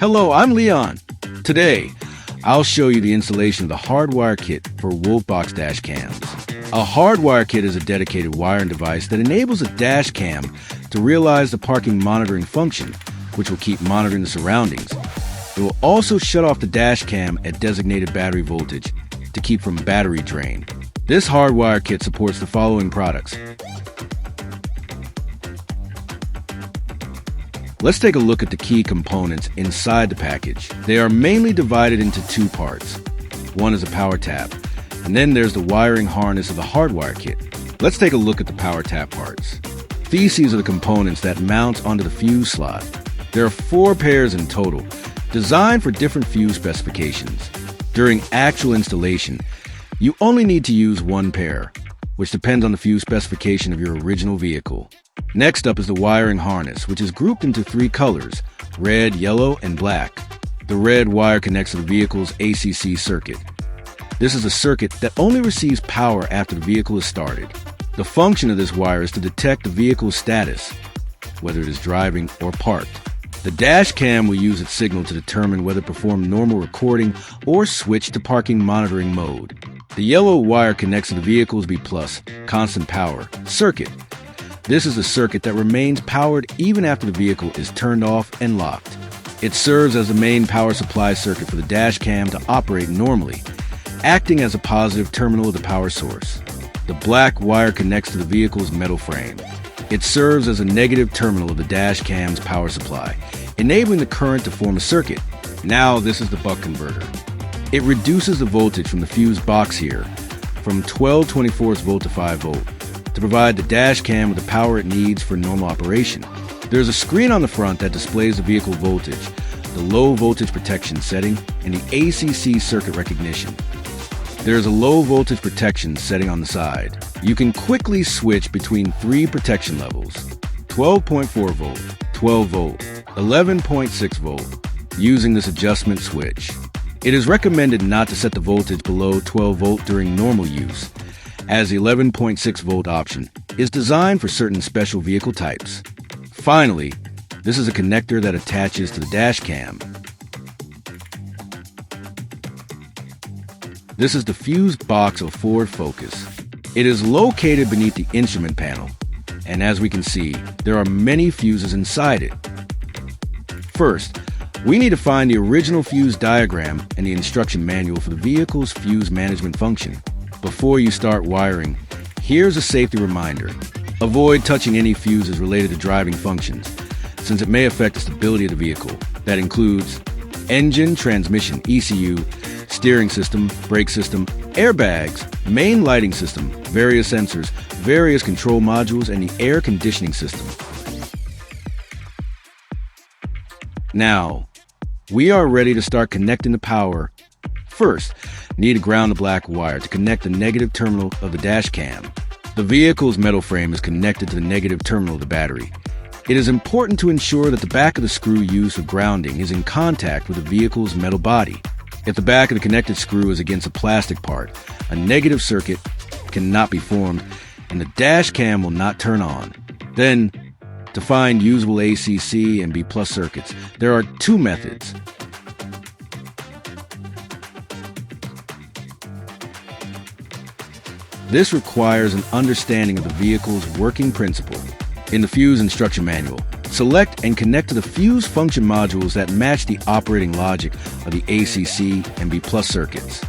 Hello, I'm Leon. Today, I'll show you the installation of the Hardwire kit for Wolfbox dash cams. A Hardwire kit is a dedicated wiring device that enables a dash cam to realize the parking monitoring function, which will keep monitoring the surroundings. It will also shut off the dash cam at designated battery voltage to keep from battery drain. This Hardwire kit supports the following products. Let's take a look at the key components inside the package. They are mainly divided into two parts. One is a power tap, and then there's the wiring harness of the Hardwire kit. Let's take a look at the power tap parts. These are the components that mount onto the fuse slot. There are 4 pairs in total, designed for different fuse specifications. During actual installation, you only need to use 1 pair, which depends on the fuse specification of your original vehicle. Next up is the wiring harness, which is grouped into 3 colors, red, yellow, and black. The red wire connects to the vehicle's ACC circuit. This is a circuit that only receives power after the vehicle is started. The function of this wire is to detect the vehicle's status, whether it is driving or parked. The dash cam will use its signal to determine whether to perform normal recording or switch to parking monitoring mode. The yellow wire connects to the vehicle's B+ constant power circuit. This is a circuit that remains powered even after the vehicle is turned off and locked. It serves as the main power supply circuit for the dash cam to operate normally, acting as a positive terminal of the power source. The black wire connects to the vehicle's metal frame. It serves as a negative terminal of the dash cam's power supply, enabling the current to form a circuit. Now this is the buck converter. It reduces the voltage from the fuse box here from 12/24 volt to 5 volt. To provide the dash cam with the power it needs for normal operation. There's a screen on the front that displays the vehicle voltage, the low voltage protection setting, and the ACC circuit recognition. There's a low voltage protection setting on the side. You can quickly switch between 3 protection levels, 12.4 volt, 12 volt, 11.6 volt, using this adjustment switch. It is recommended not to set the voltage below 12 volt during normal use, as the 11.6 volt option is designed for certain special vehicle types. Finally, this is a connector that attaches to the dash cam. This is the fuse box of Ford Focus. It is located beneath the instrument panel, and as we can see, there are many fuses inside it. First, we need to find the original fuse diagram and the instruction manual for the vehicle's fuse management function. Before you start wiring, here's a safety reminder. Avoid touching any fuses related to driving functions, since it may affect the stability of the vehicle. That includes engine, transmission, ECU, steering system, brake system, airbags, main lighting system, various sensors, various control modules, and the air conditioning system. Now, we are ready to start connecting the power. First, need to ground the black wire to connect the negative terminal of the dash cam. The vehicle's metal frame is connected to the negative terminal of the battery. It is important to ensure that the back of the screw used for grounding is in contact with the vehicle's metal body. If the back of the connected screw is against a plastic part, a negative circuit cannot be formed and the dash cam will not turn on. Then, to find usable ACC and B+ circuits, there are 2 methods. This requires an understanding of the vehicle's working principle. In the fuse instruction manual, select and connect to the fuse function modules that match the operating logic of the ACC and B+ circuits.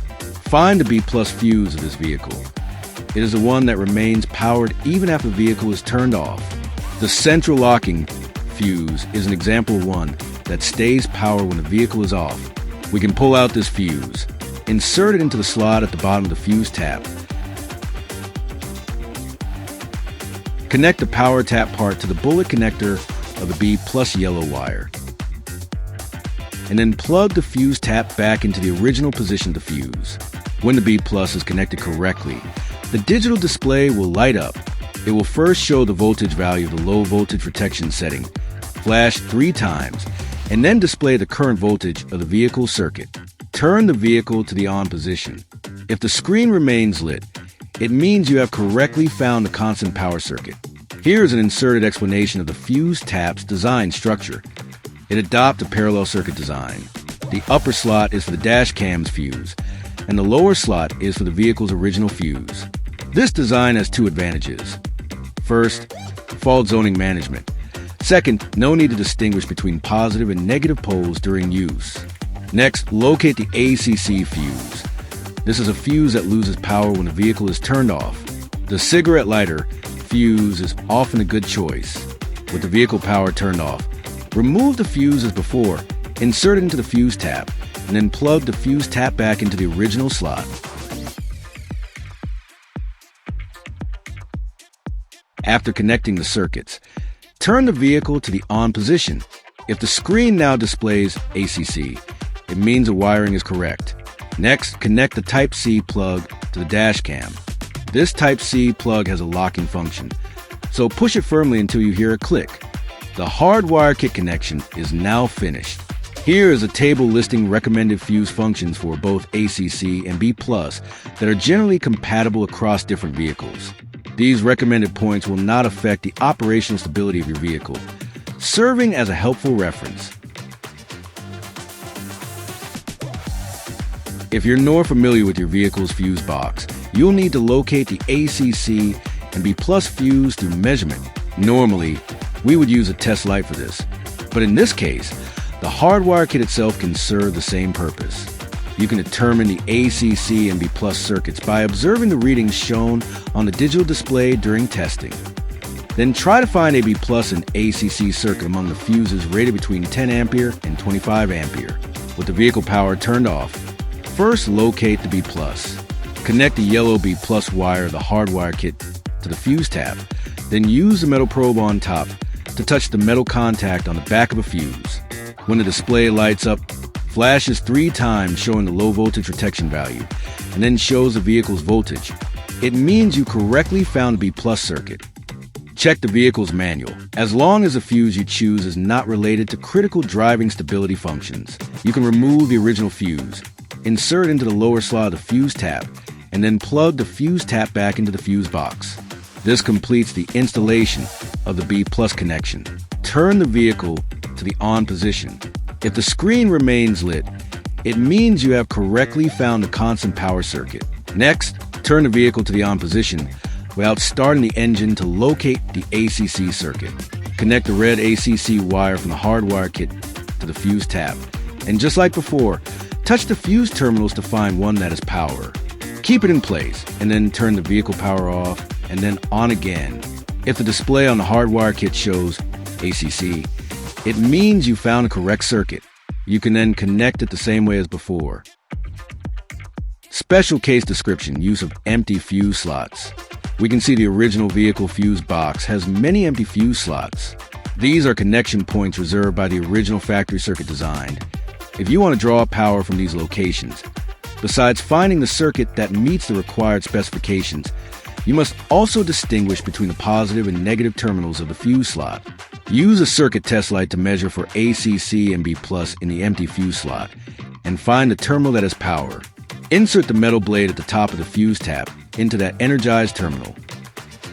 Find the B+ fuse of this vehicle. It is the one that remains powered even after the vehicle is turned off. The central locking fuse is an example of one that stays powered when the vehicle is off. We can pull out this fuse, insert it into the slot at the bottom of the fuse tap. Connect the power tap part to the bullet connector of the B+ yellow wire. And then plug the fuse tap back into the original position of the fuse. When the B+ is connected correctly, the digital display will light up. It will first show the voltage value of the low voltage protection setting, flash 3 times, and then display the current voltage of the vehicle circuit. Turn the vehicle to the on position. If the screen remains lit, it means you have correctly found the constant power circuit. Here's an inserted explanation of the fuse tap's design structure. It adopts a parallel circuit design. The upper slot is for the dash cam's fuse, and the lower slot is for the vehicle's original fuse. This design has two advantages. First, fault zoning management. Second, no need to distinguish between positive and negative poles during use. Next, locate the ACC fuse. This is a fuse that loses power when the vehicle is turned off. The cigarette lighter fuse is often a good choice. With the vehicle power turned off, remove the fuse as before, insert it into the fuse tap, and then plug the fuse tap back into the original slot. After connecting the circuits, turn the vehicle to the on position. If the screen now displays ACC, it means the wiring is correct. Next, connect the Type-C plug to the dash cam. This Type-C plug has a locking function, so push it firmly until you hear a click. The Hardwire kit connection is now finished. Here is a table listing recommended fuse functions for both ACC and B+ that are generally compatible across different vehicles. These recommended points will not affect the operational stability of your vehicle, serving as a helpful reference. If you're more familiar with your vehicle's fuse box, you'll need to locate the ACC and B+ fuse through measurement. Normally, we would use a test light for this, but in this case, the Hardwire kit itself can serve the same purpose. You can determine the ACC and B+ circuits by observing the readings shown on the digital display during testing. Then try to find a B+ and ACC circuit among the fuses rated between 10 ampere and 25 ampere. With the vehicle power turned off, first locate the B+. Connect the yellow B+ wire of the Hardwire kit to the fuse tab, then use the metal probe on top to touch the metal contact on the back of a fuse. When the display lights up, flashes 3 times showing the low voltage protection value, and then shows the vehicle's voltage. It means you correctly found the B+ circuit. Check the vehicle's manual. As long as the fuse you choose is not related to critical driving stability functions, you can remove the original fuse, insert into the lower slot of the fuse tap, and then plug the fuse tap back into the fuse box. This completes the installation of the B+ connection. Turn the vehicle to the on position. If the screen remains lit, it means you have correctly found the constant power circuit. Next, turn the vehicle to the on position without starting the engine to locate the ACC circuit. Connect the red ACC wire from the Hardwire kit to the fuse tap, and just like before, touch the fuse terminals to find one that is power. Keep it in place, and then turn the vehicle power off, and then on again. If the display on the Hardwire kit shows ACC, it means you found the correct circuit. You can then connect it the same way as before. Special case description: use of empty fuse slots. We can see the original vehicle fuse box has many empty fuse slots. These are connection points reserved by the original factory circuit design. If you want to draw power from these locations, besides finding the circuit that meets the required specifications, you must also distinguish between the positive and negative terminals of the fuse slot. Use a circuit test light to measure for ACC and B+ in the empty fuse slot, and find the terminal that has power. Insert the metal blade at the top of the fuse tap into that energized terminal.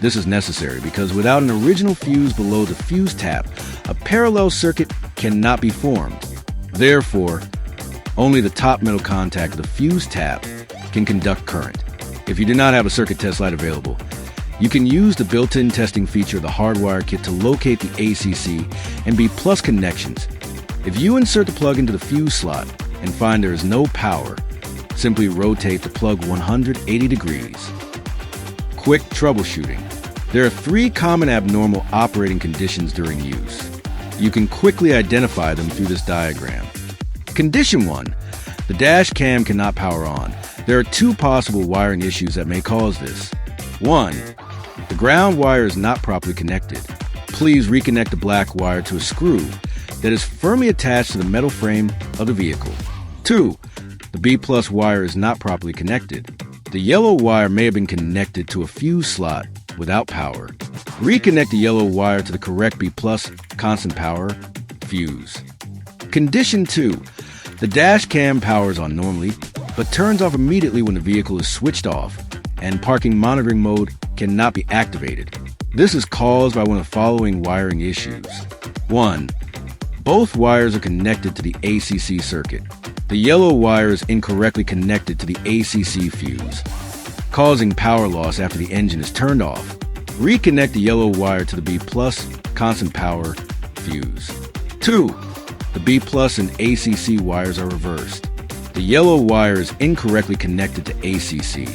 This is necessary because without an original fuse below the fuse tap, a parallel circuit cannot be formed. Therefore, only the top metal contact of the fuse tap can conduct current. If you do not have a circuit test light available, you can use the built-in testing feature of the Hardwire kit to locate the ACC and B+ connections. If you insert the plug into the fuse slot and find there is no power, simply rotate the plug 180 degrees. Quick troubleshooting. There are 3 common abnormal operating conditions during use. You can quickly identify them through this diagram. Condition 1. The dash cam cannot power on. There are 2 possible wiring issues that may cause this. 1. The ground wire is not properly connected. Please reconnect the black wire to a screw that is firmly attached to the metal frame of the vehicle. 2. The B+ wire is not properly connected. The yellow wire may have been connected to a fuse slot without power. Reconnect the yellow wire to the correct B+ constant power fuse. Condition 2. The dash cam powers on normally, but turns off immediately when the vehicle is switched off, and parking monitoring mode cannot be activated. This is caused by one of the following wiring issues. 1. Both wires are connected to the ACC circuit. The yellow wire is incorrectly connected to the ACC fuse, causing power loss after the engine is turned off. Reconnect the yellow wire to the B+ constant power fuse. 2. The B+ and ACC wires are reversed. The yellow wire is incorrectly connected to ACC,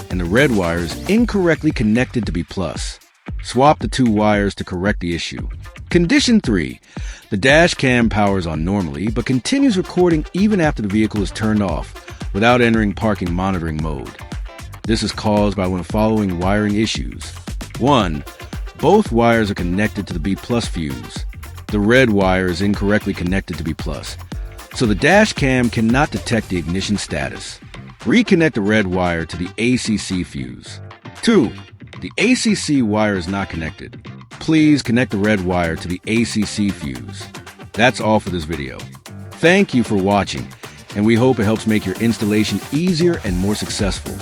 and the red wire is incorrectly connected to B+. Swap the two wires to correct the issue. Condition 3. The dash cam powers on normally, but continues recording even after the vehicle is turned off, without entering parking monitoring mode. This is caused by one of the following wiring issues. 1. Both wires are connected to the B+ fuse. The red wire is incorrectly connected to B+, so the dash cam cannot detect the ignition status. Reconnect the red wire to the ACC fuse. 2. The ACC wire is not connected. Please connect the red wire to the ACC fuse. That's all for this video. Thank you for watching, and we hope it helps make your installation easier and more successful.